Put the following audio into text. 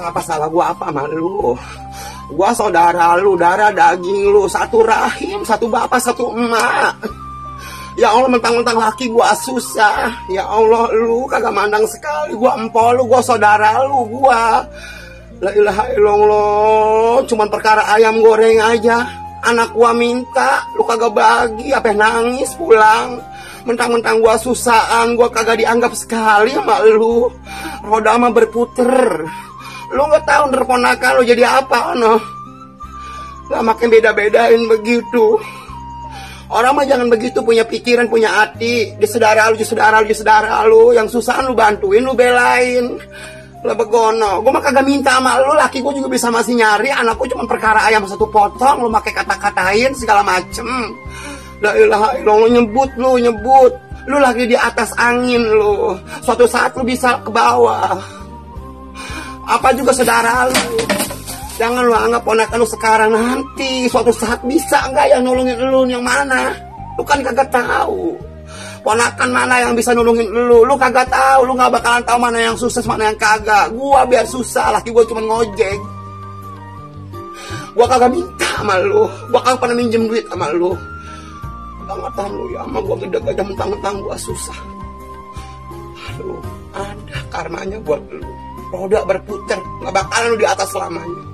Apa salah gua apa sama lu? Gua saudara lu, darah daging lu, satu rahim, satu bapak, satu emak. Ya Allah, mentang-mentang laki gua susah. Ya Allah, lu kagak mandang sekali. Gua empol lu, gua saudara lu, gua. La ilaha illallah. Cuman perkara ayam goreng aja. Anak gua minta, lu kagak bagi, apa nangis pulang. Mentang-mentang gua susahan, gua kagak dianggap sekali sama lu. Roda mah berputer. Lu gak tahu ntar ponakan lu jadi apa, no? Gak makin beda-bedain begitu. Orang mah jangan begitu, punya pikiran, punya hati. Di saudara lu, yang susah lu bantuin, lu belain. Lah begono, gue mah kagak minta sama lu, laki gue juga bisa masih nyari. Anakku cuma perkara ayam satu potong, lu pakai kata-katain segala macem. La ilaha illallah, nyebut. Lu lagi di atas angin lu. Suatu saat lu bisa ke bawah. Apa juga saudara lu. Jangan lu anggap ponakan lu sekarang, nanti suatu saat bisa nggak yang nolongin lu yang mana? Lu kan kagak tahu. Ponakan mana yang bisa nolongin lu? Lu kagak tahu. Lu nggak bakalan tahu mana yang sukses, mana yang kagak. Gua biar susah, laki gua cuma ngojek. Gua kagak minta sama lu. Gua kagak pernah minjem duit sama lu. Bangetan lu ya sama gua, gede aja mentang-mentang gua susah. Aduh, ada karmanya buat lu. Roda berputar, nggak bakalan lu di atas selamanya.